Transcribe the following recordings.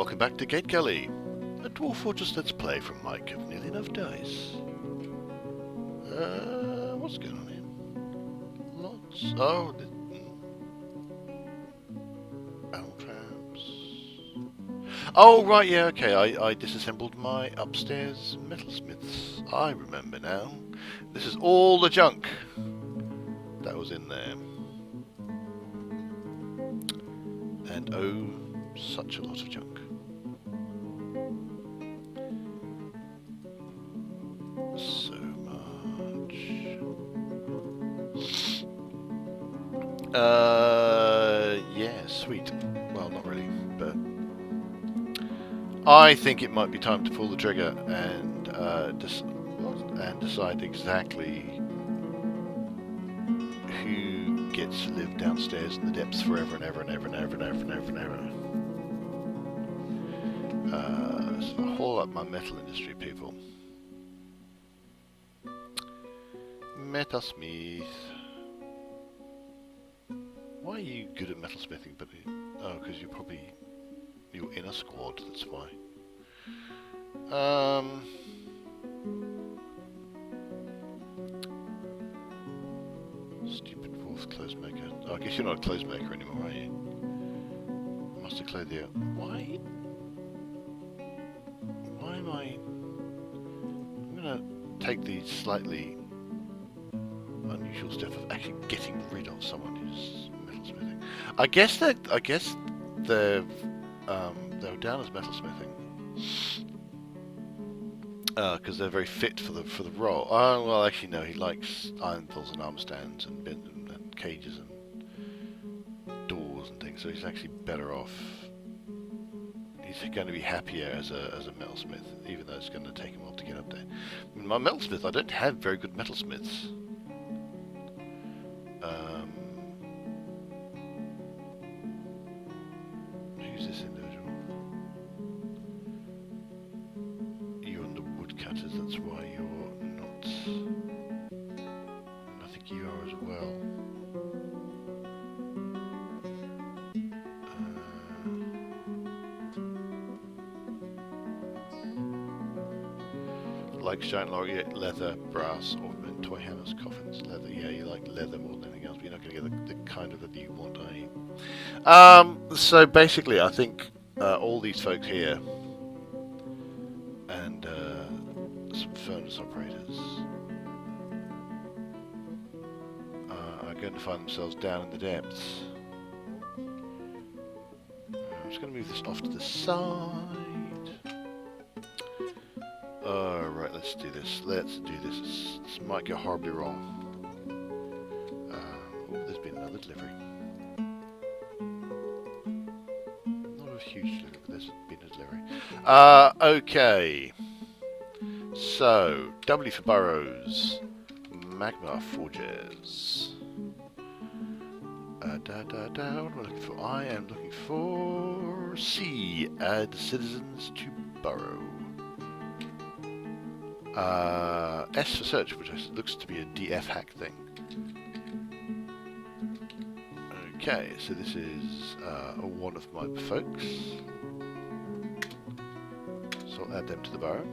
welcome back to Gategully, a Dwarf Fortress Let's Play from Mike of Nearly Enough Dice. What's going on here? Lots. Oh, battle traps. Oh, right, yeah, okay. I disassembled my upstairs metalsmiths. I remember now. This is all the junk that was in there. And oh, such a lot of junk. So much. Yeah, sweet. Well, not really, but I think it might be time to pull the trigger and decide exactly who gets to live downstairs in the depths forever and ever and ever and ever and ever and ever and ever. So haul up my metal industry, people. Metalsmith. Why are you good at metalsmithing? But oh, because you're in a squad. That's why. Stupid dwarf clothes maker. Oh, I guess you're not a clothes maker anymore, are you? I must have clothed you. Why? Why am I? I'm gonna take the slightly unusual step of actually getting rid of someone who's metalsmithing. I guess they were down as metalsmithing because they're very fit for the role. Oh well, actually no, he likes iron pills and arm stands and cages and doors and things. So he's actually better off. He's going to be happier as a metalsmith, even though it's going to take him a while to get up there. I mean, my metalsmith, I don't have very good metalsmiths. Who's this individual? You're on the woodcutters, that's why you're not. I think you are as well. Like giant laureate, leather, brass, ornament, toy hammers, coffins, leather. Yeah, you like leather more than anything else, but you're not going to get the kind of leather you want, are you? So basically, I think all these folks here and some furnace operators are going to find themselves down in the depths. I'm just going to move this off to the side. Right, let's do this. This might go horribly wrong. Oh, there's been another delivery. Not a huge delivery, but there's been a delivery. Okay. So, W for burrows. Magma forges. What am I looking for? I am looking for C. Add citizens to burrow. S for search, which looks to be a DF hack thing. Okay, so this is one of my folks. So I'll add them to the burrow.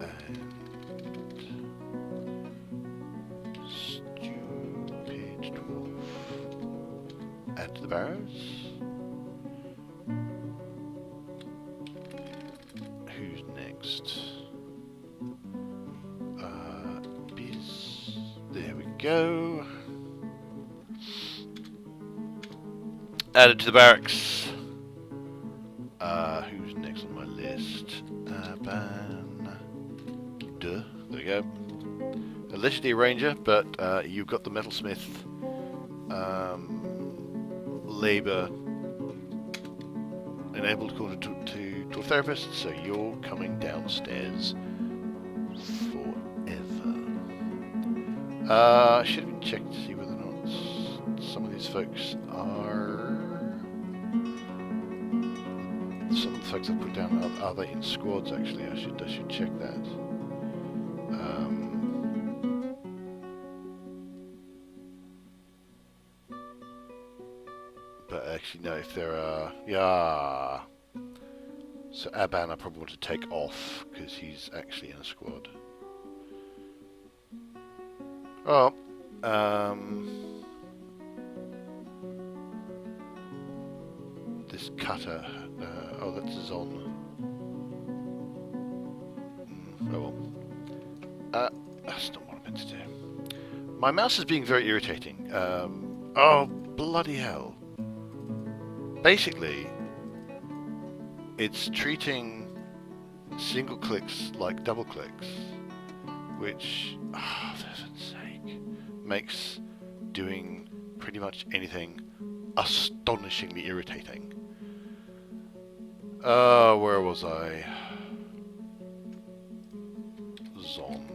And stupid dwarf. Add to the burrows. Who's next? Biz. There we go. Added to the barracks. Who's next on my list? There we go. A legendary ranger, but you've got the metalsmith labor enabled according to a therapist, so you're coming downstairs forever. I should have been checked to see whether or not some of these folks are. Some of the folks I've put down are they in squads? Actually, I should check that. But actually actually know if there are... Yeah. So Aban I probably want to take off, because he's actually in a squad. Oh. This cutter... oh, that's Zon. Oh well. That's not what I meant to do. My mouse is being very irritating. Oh, bloody hell. Basically, it's treating single clicks like double clicks, which, for heaven's sake, makes doing pretty much anything astonishingly irritating. Where was I? Zon.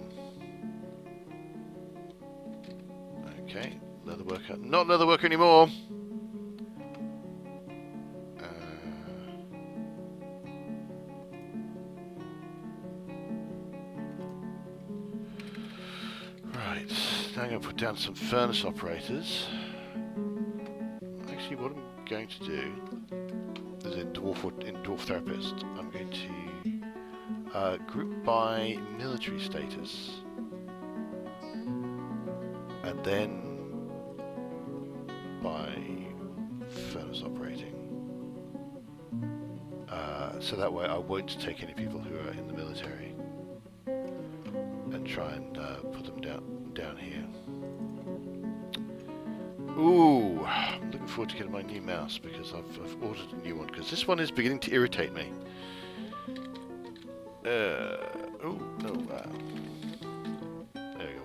Okay, leather worker. Not leather worker anymore! Right, now I'm going to put down some furnace operators. Actually, what I'm going to do is in Dwarf Therapist, I'm going to group by military status, and then by furnace operating. So that way I won't take any people who are in the military and try and put them down here. Ooh, I'm looking forward to getting my new mouse because I've ordered a new one because this one is beginning to irritate me. Oh no, there we go.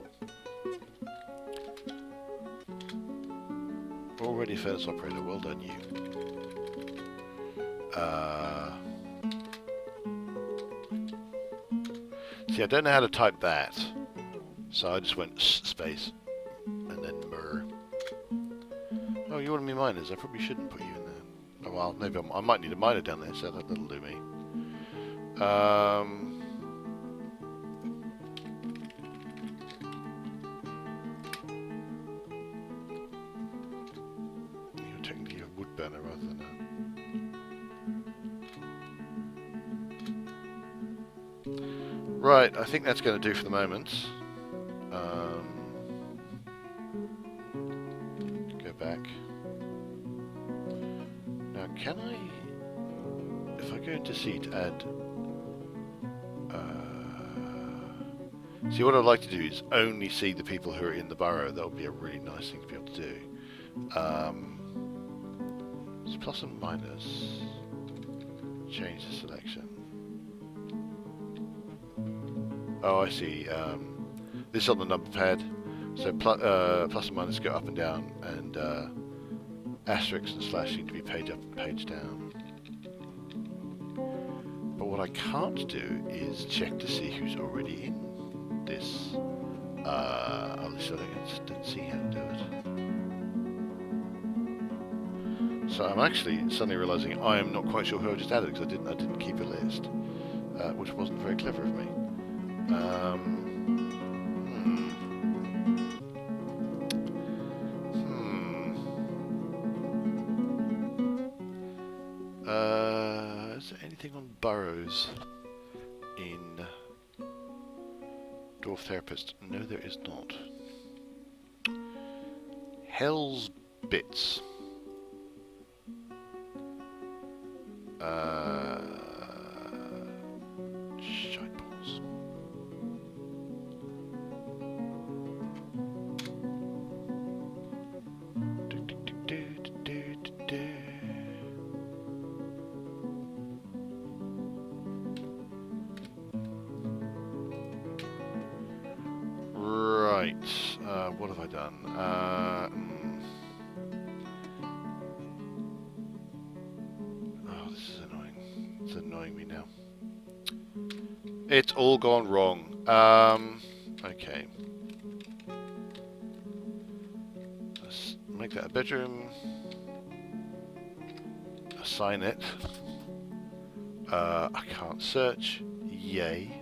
Already a furnace operator, well done you. See, I don't know how to type that, so I just went space and then mer. Oh, you want to be miners? I probably shouldn't put you in there. Oh well, maybe I might need a miner down there, so that'll do me. You're technically a wood burner rather than a... Right, I think that's going to do for the moment. Go back. Now, can I... If I go into seat, add... see, what I'd like to do is only see the people who are in the borough. That would be a really nice thing to be able to do. It's plus and minus. Change the selection. Oh, I see. This is on the number pad, so plus and minus go up and down, and asterisks and slash need to be page up and page down. But what I can't do is check to see who's already in this. At least I don't see how to do it. So I'm actually suddenly realising I am not quite sure who I just added because I didn't keep a list, which wasn't very clever of me. Is there anything on burrows in Dwarf Therapist? No, there is not. Hell's Bits. Shiteballs. Right, what have I done? Oh, this is annoying. It's annoying me now. It's all gone wrong. Okay. Let's make that a bedroom. Assign it. I can't search. Yay.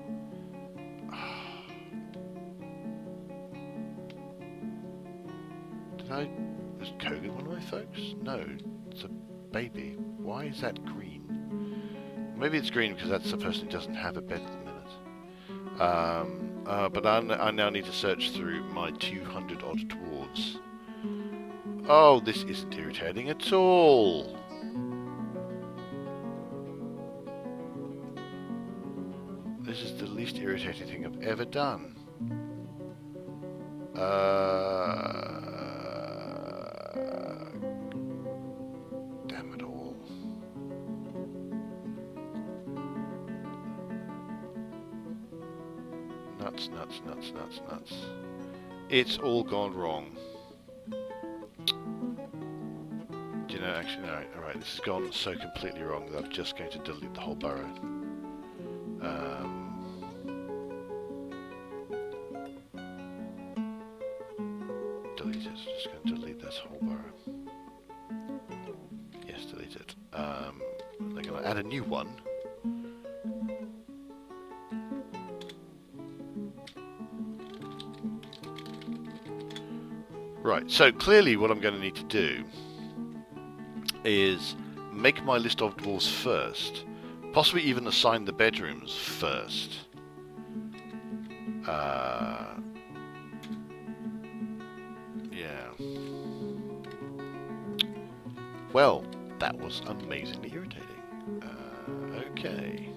Was Kogan one of my folks? No, it's a baby. Why is that green? Maybe it's green because that's the person who doesn't have a bed at the minute. But I now need to search through my 200 odd dwarves. Oh, this isn't irritating at all. This is the least irritating thing I've ever done. Damn it all. Nuts, nuts, nuts, nuts, nuts. It's all gone wrong. Do you know, actually, no, alright, this has gone so completely wrong that I'm just going to delete the whole burrow. Delete it, just going to delete this whole burrow. Yes, delete it. They're going to add a new one. Right, so clearly what I'm going to need to do is make my list of dwarves first, possibly even assign the bedrooms first. Yeah. Well, that was amazingly irritating. Okay.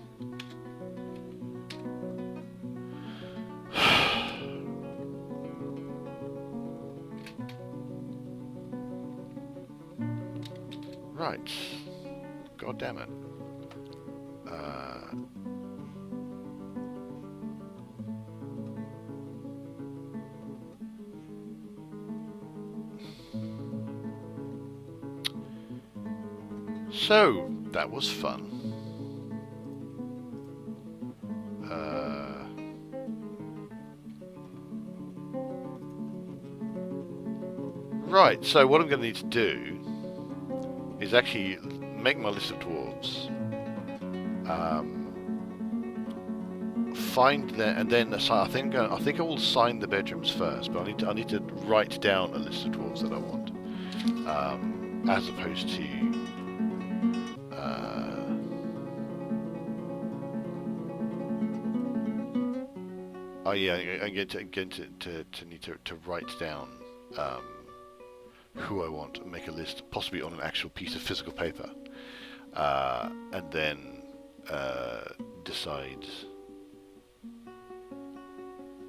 Right. God damn it. So, that was fun. Right, so what I'm going to need to do is actually make my list of dwarves, find them, and then assign. I think I will assign the bedrooms first, but I need to write down a list of dwarves that I want, as opposed to. Oh yeah, I'm going to need to write down. Who I want and make a list, possibly on an actual piece of physical paper, and then decide,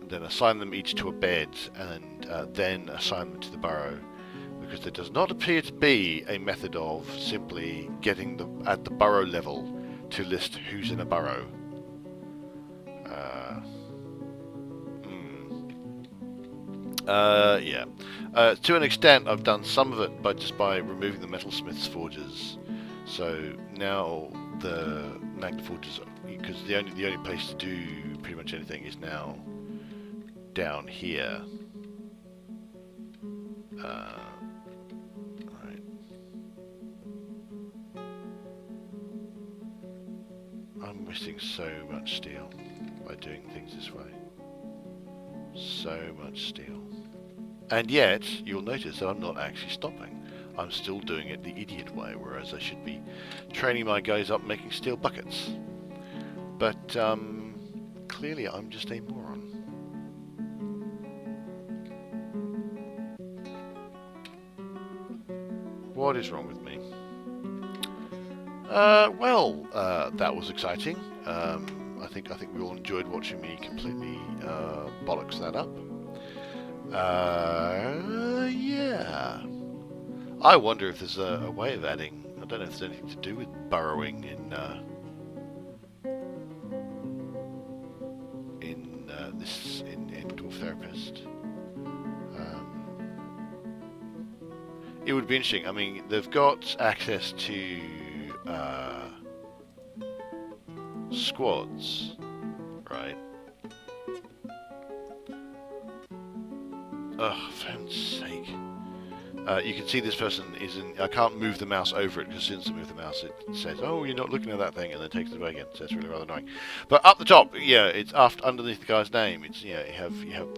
then assign them each to a bed, and then assign them to the burrow, because there does not appear to be a method of simply getting at the burrow level to list who's in a burrow. Yeah. To an extent, I've done some of it by removing the metalsmith's forges. So now the magnet forges, because the only place to do pretty much anything is now down here. Right. I'm wasting so much steel by doing things this way. So much steel. And yet, you'll notice that I'm not actually stopping. I'm still doing it the idiot way, whereas I should be training my guys up making steel buckets. But, clearly I'm just a moron. What is wrong with me? Well, that was exciting. I think we all enjoyed watching me completely bollocks that up. Yeah. I wonder if there's a way of adding. I don't know if there's anything to do with burrowing in Dwarf Therapist. It would be interesting. I mean, they've got access to squads, right? Oh, for heaven's sake. You can see this person is in... I can't move the mouse over it, because as soon as I move the mouse it says, oh, you're not looking at that thing, and then takes it away again. So it's really rather annoying. But up the top, yeah, it's underneath the guy's name. It's, you know, you have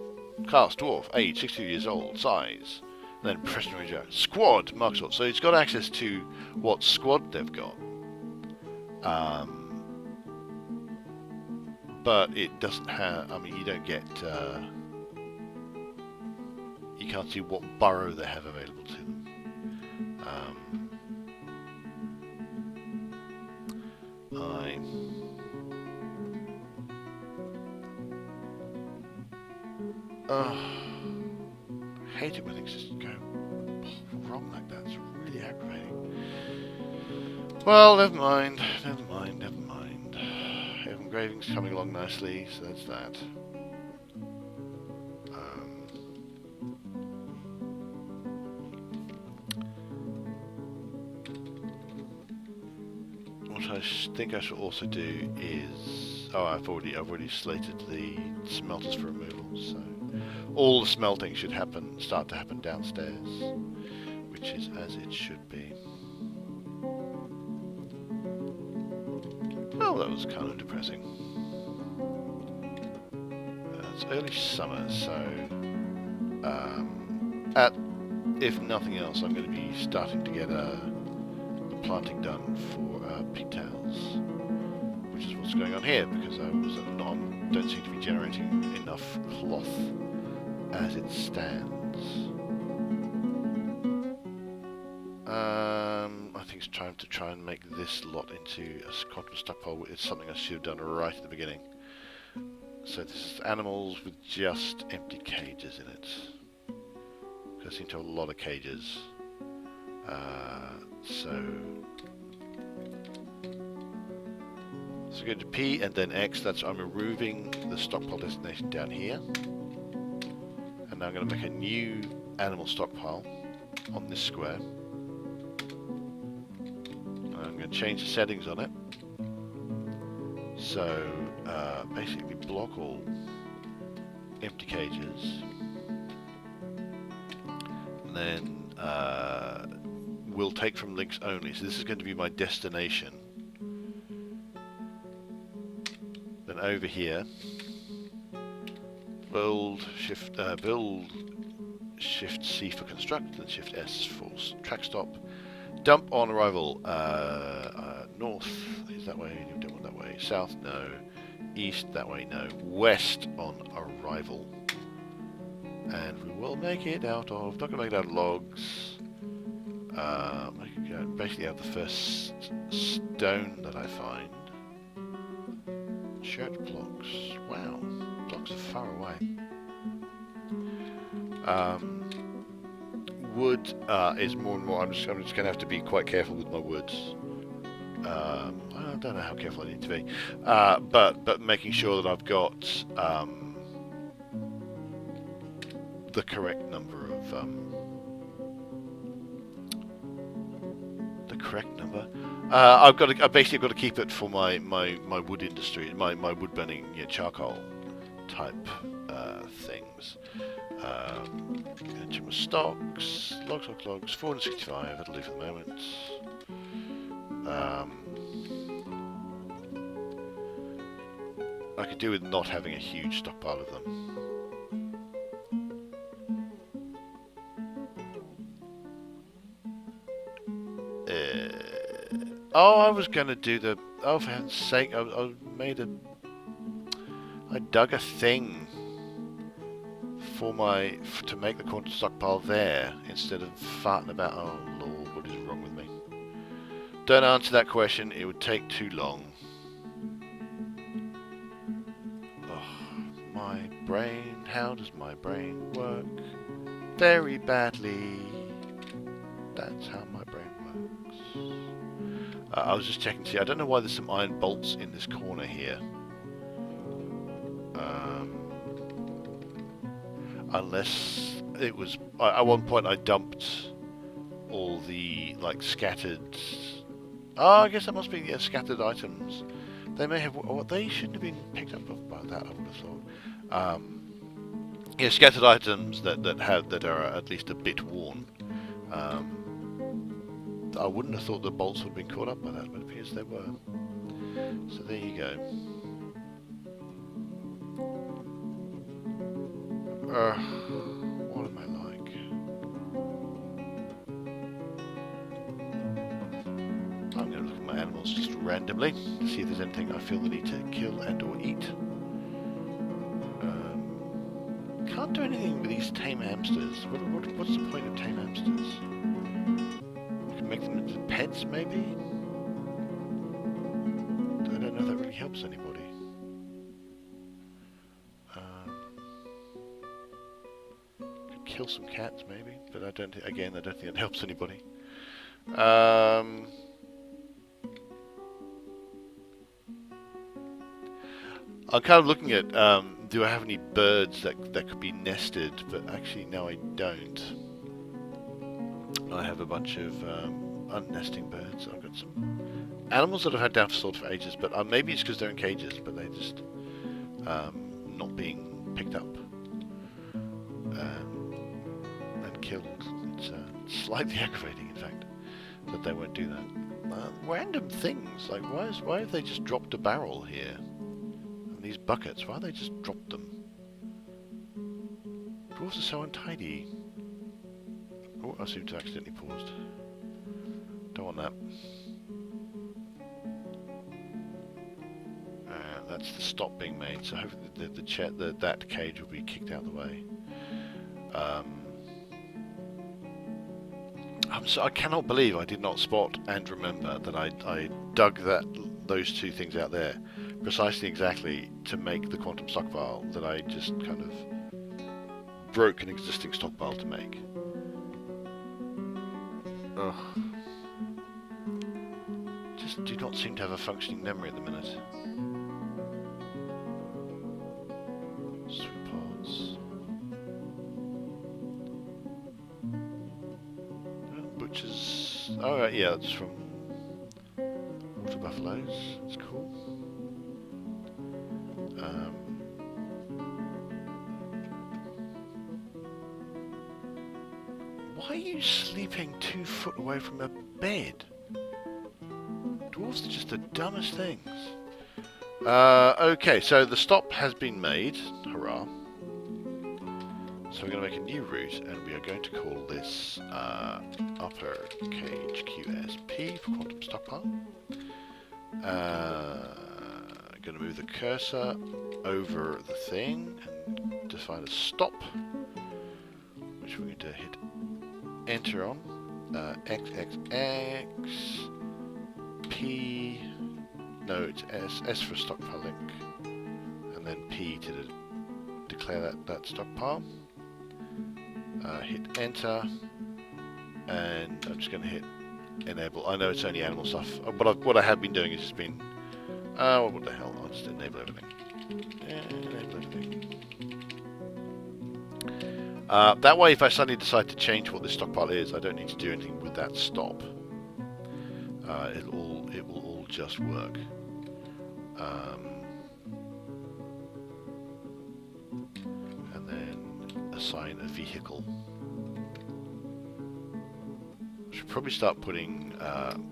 class, dwarf, age, 62 years old, size. Then press and range out. Squad, mark sort. So it's got access to what squad they've got. But it doesn't have, I mean, you don't get, you can't see what burrow they have available to them. I hate it when things just go wrong like that. It's really aggravating. Well, never mind. Engraving's coming along nicely, so that's that. What I think I should also do is, I've already slated the smelters for removal, so all the smelting should start to happen downstairs, which is as it should be. Oh, that was kind of depressing. It's early summer, so if nothing else, I'm going to be starting to get the planting done for pigtails, which is what's going on here, because I don't seem to be generating enough cloth as it stands. I think it's time to try and make this lot into a quantum stockpile. It's something I should have done right at the beginning. So this is animals with just empty cages in it. I seem to have a lot of cages. So go to P and then X. That's I'm removing the stockpile destination down here. And now I'm going to make a new animal stockpile on this square. I'm going to change the settings on it. So basically block all empty cages. And then we'll take from links only. So this is going to be my destination. Then over here, build shift C for construct, and shift S for track stop. Dump on arrival. North is that way. You don't want that way. South, no. East, that way, no. West on arrival. And we will make it out of. Not gonna make it out of logs. Basically, out of the first stone that I find. Church blocks. Wow, blocks are far away. Wood is more and more. I'm just going to have to be quite careful with my woods. I don't know how careful I need to be, but making sure that I've got the correct number of I've basically got to keep it for my wood industry, my wood burning, charcoal type things. Check my stocks, logs, 465. That'll do for the moment. I could do with not having a huge stockpile of them. I was going to do the... Oh, for heaven's sake, I dug a thing to make the quantum stockpile there, instead of farting about... Oh, Lord, what is wrong with me? Don't answer that question, it would take too long. Oh, my brain, how does my brain work? Very badly. That's how my brain works. I was just checking to see. I don't know why there's some iron bolts in this corner here. Unless it was... At one point I dumped all the, scattered... Oh, I guess that must be scattered items. They may have... Oh, they shouldn't have been picked up by that, I would have thought. Scattered items that are at least a bit worn. I wouldn't have thought the bolts would have been caught up by that, but it appears they were. So there you go. What am I like? just randomly to see if there's anything I feel the need to kill and or eat. Can't do anything with these tame hamsters. What's the point of tame hamsters? You can make them into pets, maybe? I don't know if that really helps anybody. Could kill some cats, maybe, but I don't think it helps anybody. I'm kind of looking at, do I have any birds that could be nested? But actually, no, I don't. I have a bunch of unnesting birds. I've got some animals that I've had down for salt for ages, but maybe it's because they're in cages, but they're just not being picked up and killed. It's slightly aggravating, in fact, that they won't do that. Random things, like why have they just dropped a barrel here? These buckets, why have they just dropped them? Dwarves are so untidy. Oh, I seem to accidentally paused. Don't want that. That's the stop being made, so hopefully that cage will be kicked out of the way. I cannot believe I did not spot and remember that I dug those two things out there precisely exactly to make the quantum stockpile that I just kind of broke an existing stockpile to make. Ugh. Just do not seem to have a functioning memory at the minute. Sweet pods. Butchers. Oh, right, yeah, that's from water buffaloes. That's cool. Why are you sleeping 2 foot away from a bed? Dwarves are just the dumbest things. Okay, so the stop has been made. Hurrah. So we're going to make a new route, and we are going to call this upper cage QSP for quantum stockpile. I'm going to move the cursor over the thing and define a stop, which we're going to hit enter on. XXX P. No, it's S for stockpile link, and then P to declare that stockpile. Hit enter, and I'm just going to hit enable. I know it's only animal stuff. What I have been doing is just been, what the hell? I'll just enable everything. Enable everything. That way, if I suddenly decide to change what this stockpile is, I don't need to do anything with that stop. It will all just work. And then assign a vehicle. Should probably start putting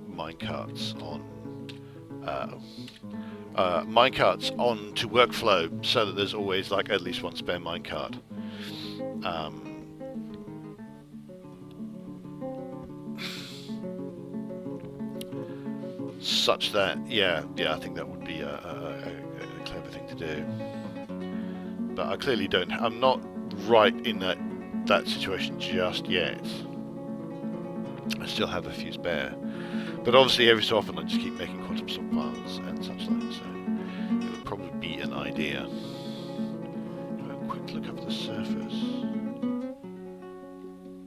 minecarts on to workflow, so that there's always like at least one spare minecart. Such that, yeah, I think that would be a clever thing to do. But I clearly don't. I'm not right in that situation just yet. I still have a few spare, but obviously every so often I just keep making quantum stockpiles and such like. So it would probably be an idea. Have a quick look up the surface.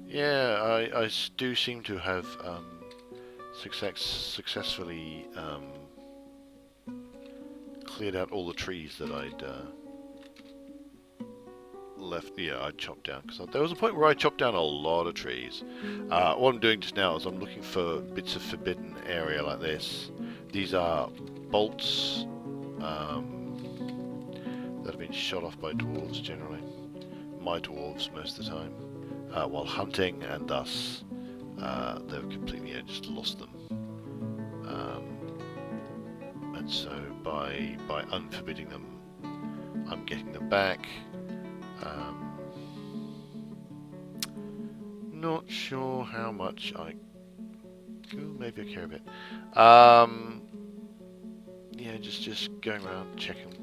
Yeah, I do seem to have successfully cleared out all the trees that I'd left. Yeah, I chopped down, because there was a point where I chopped down a lot of trees. What I'm doing just now is I'm looking for bits of forbidden area like this. These are bolts that have been shot off by dwarves generally. My dwarves most of the time. While hunting, and thus they've completely just lost them. And so by unforbidding them, I'm getting them back. Not sure how much maybe I care a bit. know, just going around checking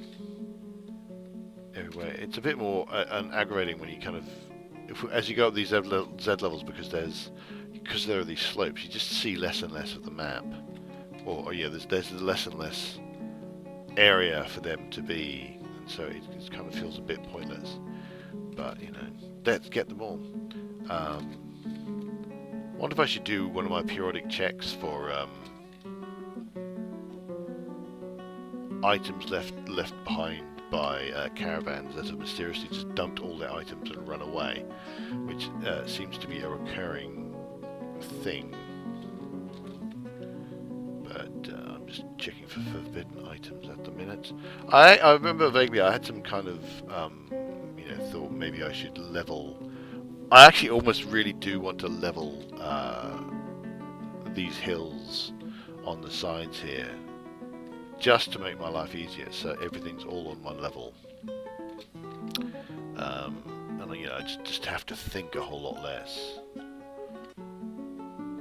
everywhere. It's a bit more aggravating when you kind of, as you go up these Z levels, because there are these slopes, you just see less and less of the map. Or yeah, there's less and less area for them to be, and so it kind of feels a bit pointless. But you know, let's get them all. Wonder if I should do one of my periodic checks for items left behind by caravans that have mysteriously just dumped all their items and run away, which seems to be a recurring thing. But I'm just checking for forbidden items at the minute. I remember vaguely I had some kind of you know, thought maybe I should level. I actually almost really do want to level these hills on the sides here, just to make my life easier, so everything's all on one level. And you know, I just have to think a whole lot less.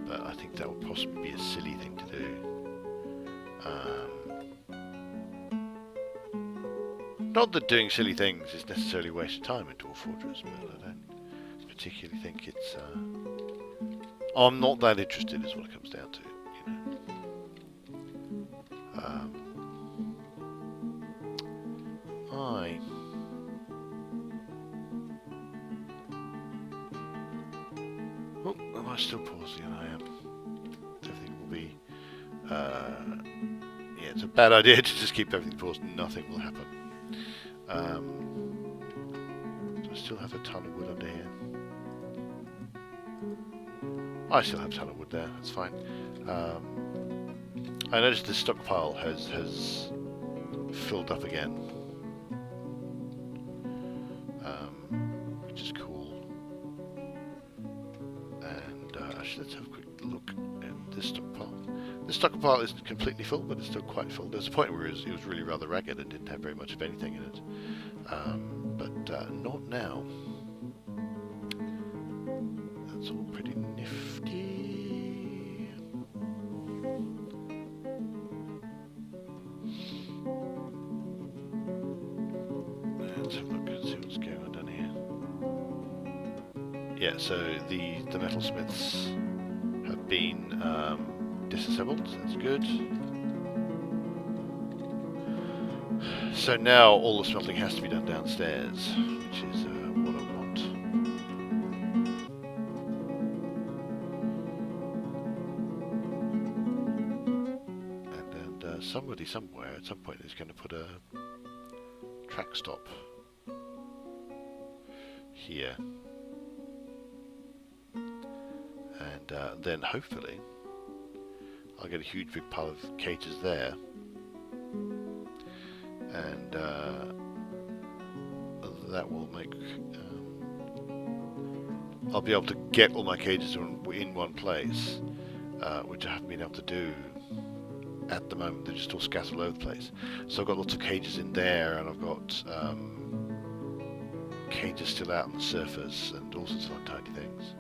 But I think that would possibly be a silly thing to do. Not that doing silly things is necessarily a waste of time in Dwarf Fortress, but I don't particularly think it's... I'm not that interested, is what it comes down to, you know. Oh, am I still pausing? I am. Everything will be... yeah, it's a bad idea to just keep everything paused. Nothing will happen. Do I still have a ton of wood under here? I still have a ton of wood there. That's fine. I noticed the stockpile has filled up again, which is cool. And actually, let's have a quick look at this stockpile. The stockpile isn't completely full, but it's still quite full. There's a point where it was really rather ragged and didn't have very much of anything in it, but not now. That's all pretty nifty. Let's have a look and see what's going on down here. Yeah, so the metalsmiths have been disassembled, so that's good. So now all the smelting has to be done downstairs, which is what I want. And somebody somewhere at some point is going to put a track stop here. And then hopefully I'll get a huge big pile of cages there, and that will make I'll be able to get all my cages in one place, which I haven't been able to do at the moment. They're just all scattered all over the place. So I've got lots of cages in there, and I've got cages still out on the surface, and all sorts of tiny things.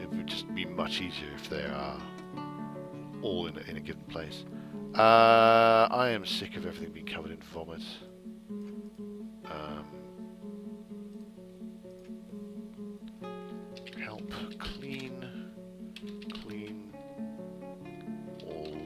It would just be much easier if they are all in a given place. I am sick of everything being covered in vomit. Help clean all.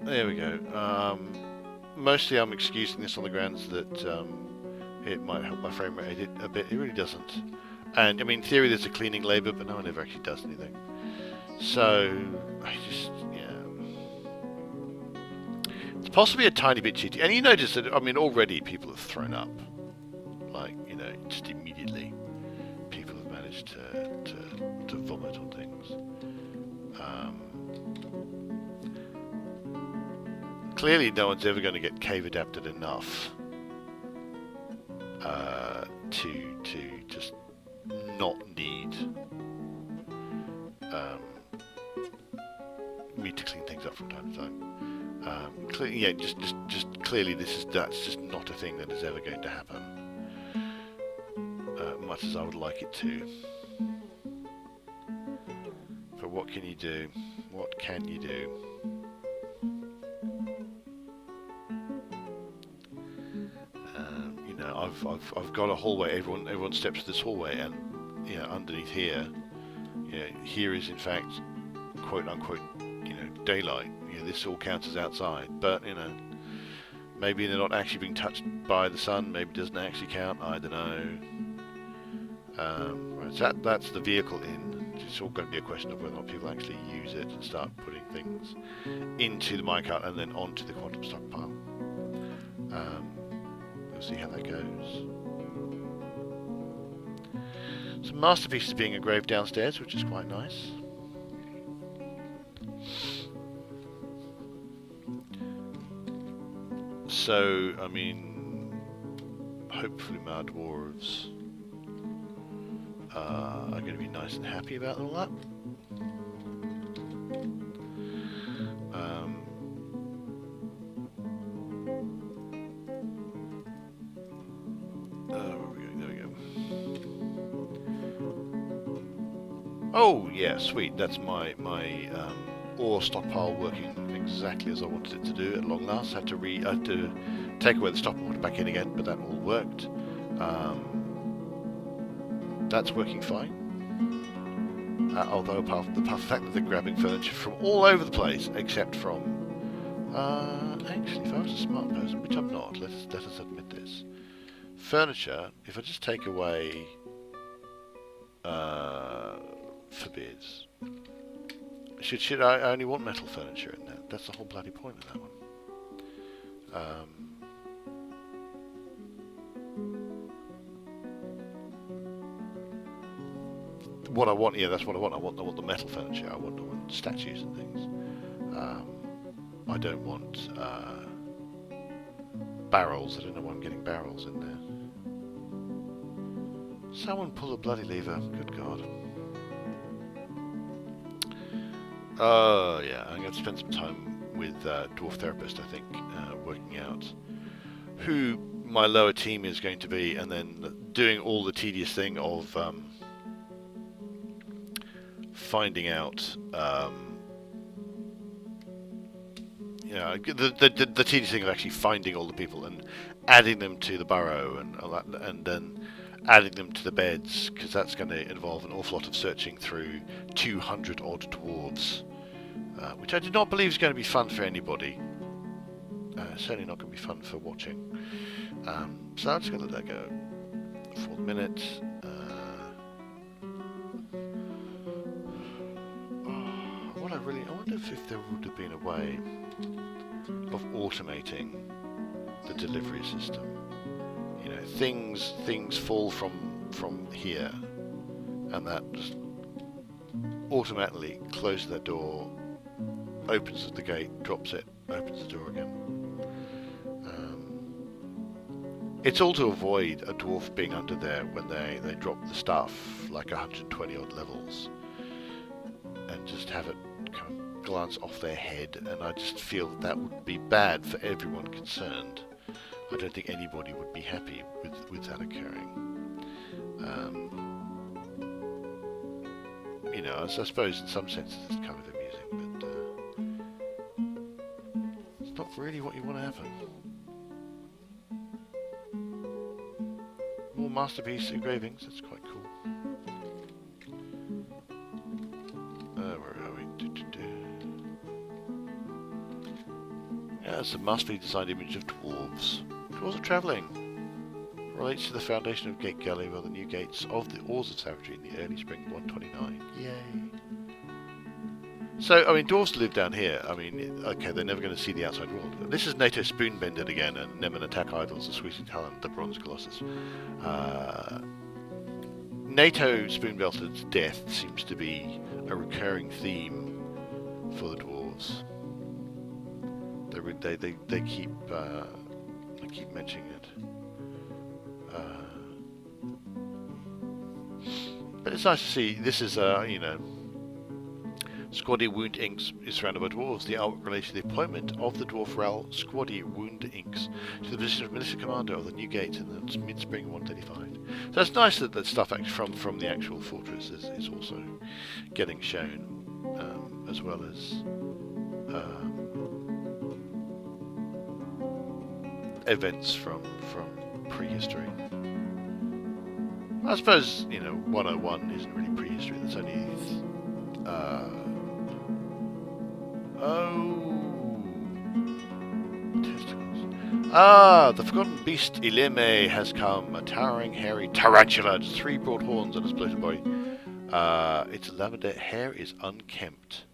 There we go. Mostly I'm excusing this on the grounds that it might help my frame rate a bit. It really doesn't. And I mean, in theory there's a cleaning labour, but no one ever actually does anything. So I just, yeah. It's possibly a tiny bit cheaty. And you notice that, I mean, already people have thrown up. Like, you know, just immediately. People have managed to vomit on things. Clearly no one's ever going to get cave adapted enough to just not need me to clean things up from time to time. Yeah, just clearly that's just not a thing that is ever going to happen, much as I would like it to. But what can you do? What can you do? You know, I've got a hallway. Everyone steps to this hallway, and you know, underneath here, you know, here is in fact, quote unquote, you know, daylight. You know, this all counts as outside, but you know, maybe they're not actually being touched by the sun. Maybe it doesn't actually count. I don't know. Right, so that's the vehicle in. It's all going to be a question of whether or not people actually use it and start putting things into the minecart and then onto the quantum stockpile. We'll see how that goes. Some masterpieces being engraved downstairs, which is quite nice. So, I mean, hopefully my dwarves are going to be nice and happy about all that. There we go. Oh yeah, sweet. That's my ore stockpile working exactly as I wanted it to do at long last. Had to take away the stop and put it back in again, but that all worked. That's working fine. Although apart from the fact that they're grabbing furniture from all over the place, except from... actually, if I was a smart person, which I'm not, let us admit this. Furniture, if I just take away... forbids. Should I only want metal furniture in there? That's the whole bloody point of that one. What I want, yeah, that's what I want. I want the metal furniture. I want statues and things. I don't want barrels. I don't know why I'm getting barrels in there. Someone pull a bloody lever. Good God. Yeah, I'm going to spend some time with Dwarf Therapist, I think, working out who my lower team is going to be, and then doing all the tedious thing of finding out, you know, the tedious thing of actually finding all the people and adding them to the burrow and all that, and then adding them to the beds, because that's going to involve an awful lot of searching through 200 odd dwarves, which I do not believe is going to be fun for anybody. Certainly not going to be fun for watching. So I'm just going to let that go for the minute. I wonder if there would have been a way of automating the delivery system. You know, things fall from here, and that just automatically closes that door, opens the gate, drops it, opens the door again. It's all to avoid a dwarf being under there when they drop the stuff like 120 odd levels, and just have it kind of glance off their head, and I just feel that would be bad for everyone concerned. I don't think anybody would be happy with that occurring. You know, I suppose in some senses it's kind of amusing, but it's not really what you want to happen. More masterpiece engravings, that's quite cool. Where are we? Yeah, that's a masterfully designed image of dwarves. Dwarves are travelling. Relates to the foundation of Gategully, where the new gates of the Ores of Savagery in the early spring 129. Yay! So, I mean, dwarves live down here. I mean, okay, they're never going to see the outside world. But this is NATO Spoonbended again, and Nemen Attack Idols, the Sweeting Talent, the Bronze Colossus. NATO Spoonbelted's death seems to be a recurring theme for the dwarves. They keep mentioning it. But it's nice to see. This is you know, Squaddy Wound Inks is surrounded by dwarves. The artwork relates to the appointment of the dwarf Ral Squaddy Wound Inks to the position of Minister Commander of the New Gate in the mid-spring 135. So it's nice that stuff actually from the actual fortress is also getting shown, as well as events from prehistory. I suppose, 101 isn't really prehistory. That's only testicles. The forgotten beast Ilime has come. A towering, hairy tarantula. It's 3 broad horns and a bloated body. Its lavender hair is unkempt.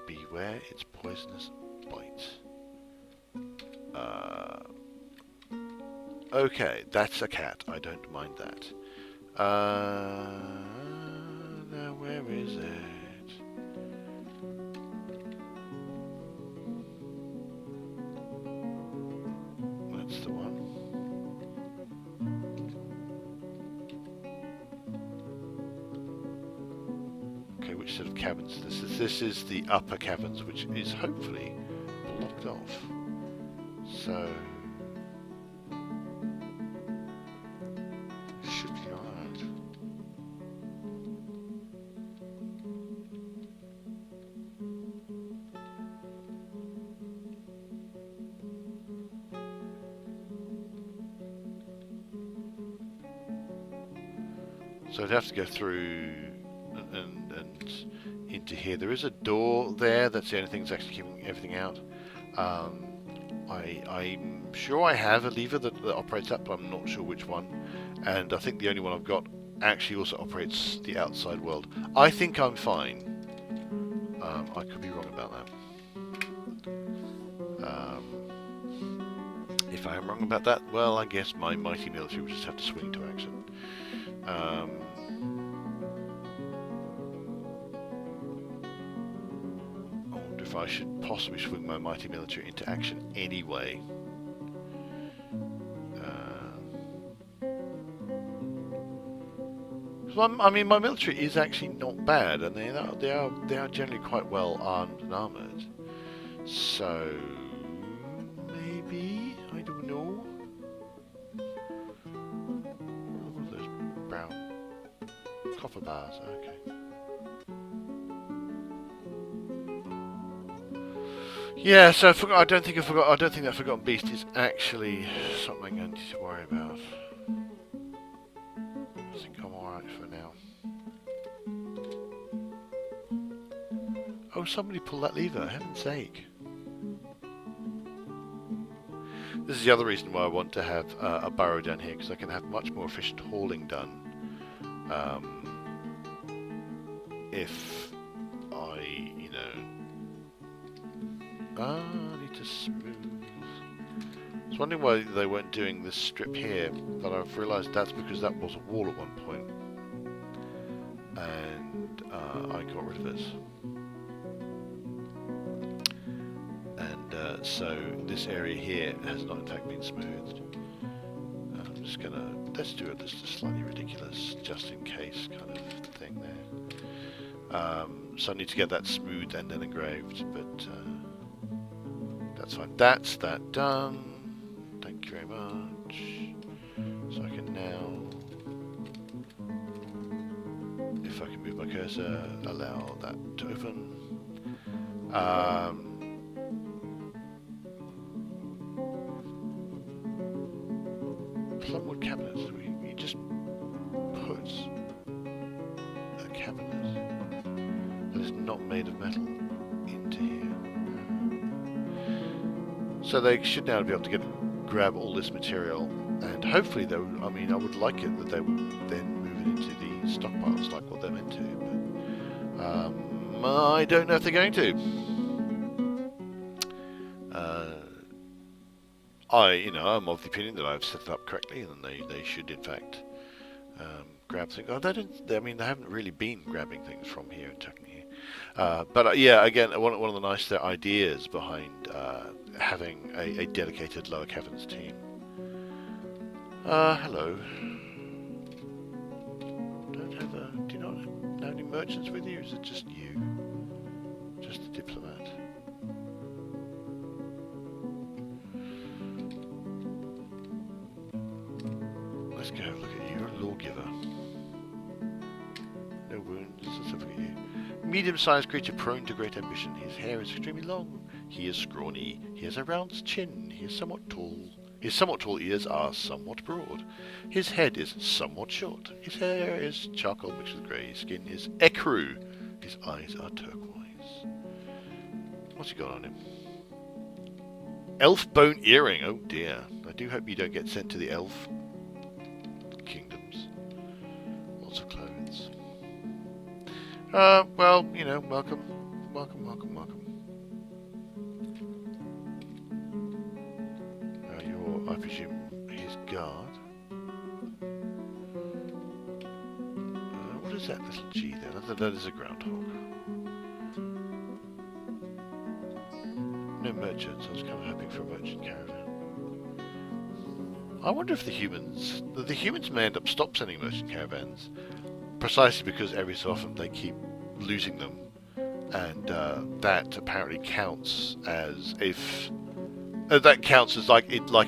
Beware its poisonous bite. Okay, that's a cat. I don't mind that. Now where is it? That's the one. Okay, which set of caverns? This is the upper caverns, which is hopefully blocked off. So should be alright. So I'd have to go through and into here. There is a door there. That's the only thing that's actually keeping everything out. I'm sure I have a lever that operates that, but I'm not sure which one. And I think the only one I've got actually also operates the outside world. I think I'm fine. I could be wrong about that. If I am wrong about that, well, I guess my mighty military will just have to swing to action. I wonder if I should possibly swing my mighty military into action anyway. I mean, my military is actually not bad, and they are generally quite well armed and armoured. So maybe, I don't know. What are those brown copper bars? Okay. Yeah, so I don't think that forgotten beast is actually something I need to worry about. I think I'm alright for now. Oh, somebody pull that lever, heaven's sake. This is the other reason why I want to have a burrow down here, because I can have much more efficient hauling done. If I, I need to smooth. I was wondering why they weren't doing this strip here, but I've realised that's because that was a wall at one point, and I got rid of it. And so this area here has not in fact been smoothed. I'm just gonna, let's do it, this is slightly ridiculous, just in case kind of thing there. So I need to get that smoothed and then engraved, but that's fine. That's that done. Thank you very much. So I can now, if I can move my cursor, allow that to open. Plumwood cabinets. We just put a cabinet that is not made of metal into here. So they should now be able to grab all this material, and hopefully they would, I mean, I would like it that they would then move it into the stockpiles like what they're meant to, but I don't know if they're going to. I'm of the opinion that I've set it up correctly, and they should in fact grab things. Oh, they haven't really been grabbing things from here and chucking here. But yeah, again, one of the nice ideas behind having a dedicated lower caverns team. Hello. Do you not have any merchants with you? Is it just you? Just a diplomat? Let's go look at you. You're a lawgiver. No wounds. Let's have a look at you. Medium-sized creature prone to great ambition. His hair is extremely long. He is scrawny. He has a round chin. He is somewhat tall. His somewhat tall ears are somewhat broad. His head is somewhat short. His hair is charcoal mixed with grey. His skin is ecru. His eyes are turquoise. What's he got on him? Elf bone earring. Oh dear. I do hope you don't get sent to the elf kingdoms. Lots of clothes. Well, you know, welcome. Welcome, welcome, welcome. You're, I presume, his guard. What is that little G there? That is a groundhog. No merchants. I was kind of hoping for a merchant caravan. I wonder if the humans may end up stop sending merchant caravans, precisely because every so often they keep losing them, and that apparently counts as if like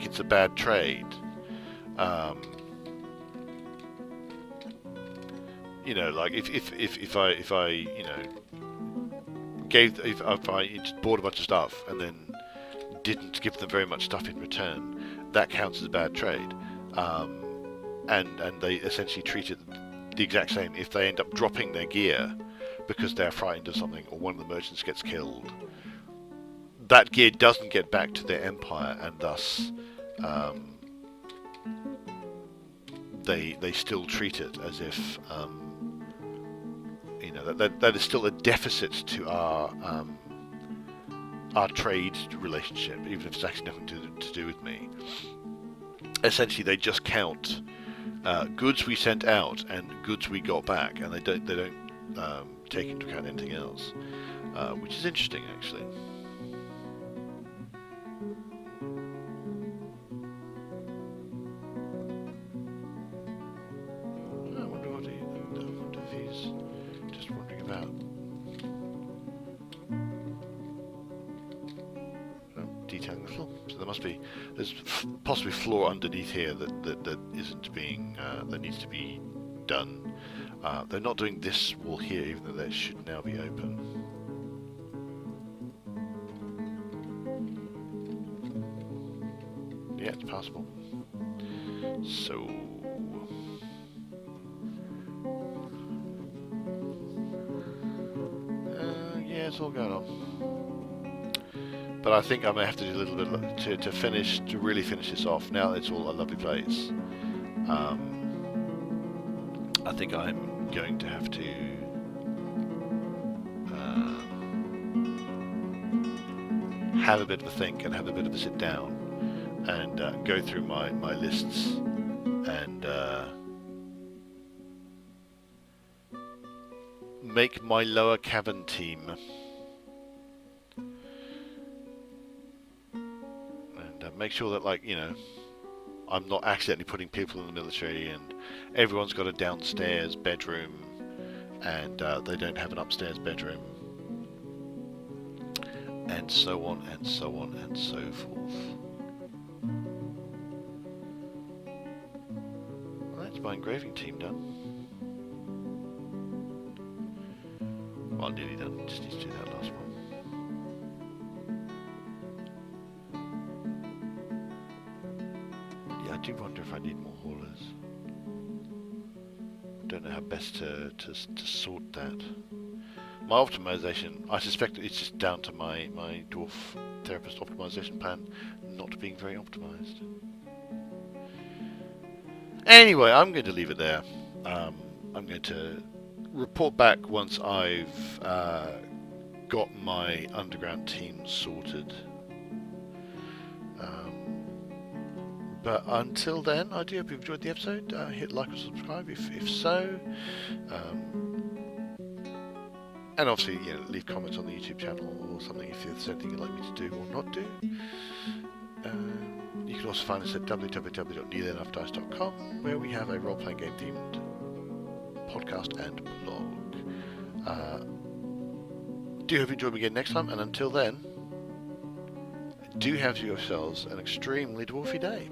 it's a bad trade. You know, like if I you know if I just bought a bunch of stuff and then didn't give them very much stuff in return, that counts as a bad trade. And they essentially treat it the exact same if they end up dropping their gear because they're frightened of something or one of the merchants gets killed. That gear doesn't get back to their empire, and thus they still treat it as if you know that is still a deficit to our trade relationship, even if it's actually nothing to do with me. Essentially, they just count goods we sent out and goods we got back, and they don't take into account anything else, which is interesting actually. I wonder if he's just wandering about. Detailing the floor. So there's possibly floor underneath here that isn't being that needs to be done. They're not doing this wall here, even though that should now be open. Yeah, it's passable. So yeah, it's all going on. But I think I may have to do a little bit to really finish this off. Now it's all a lovely place. I think I'm going to have to have a bit of a think and have a bit of a sit down and go through my lists and make my lower cavern team. Make sure that, like, you know, I'm not accidentally putting people in the military and everyone's got a downstairs bedroom and they don't have an upstairs bedroom, and so on and so on and so forth. Well, that's my engraving team done. Well, nearly done. Just need to do that last one. I do wonder if I need more haulers. Don't know how best to sort that. My optimization, I suspect it's just down to my dwarf therapist optimization plan not being very optimized. Anyway, I'm going to leave it there. I'm going to report back once I've got my underground team sorted. But until then, I do hope you've enjoyed the episode. Hit like or subscribe if so. And obviously, you know, leave comments on the YouTube channel or something if there's anything you'd like me to do or not do. You can also find us at www.nearlyenougghdice.com, where we have a role-playing game themed podcast and blog. Do hope you join me again next time, and until then, do have yourselves an extremely dwarfy day.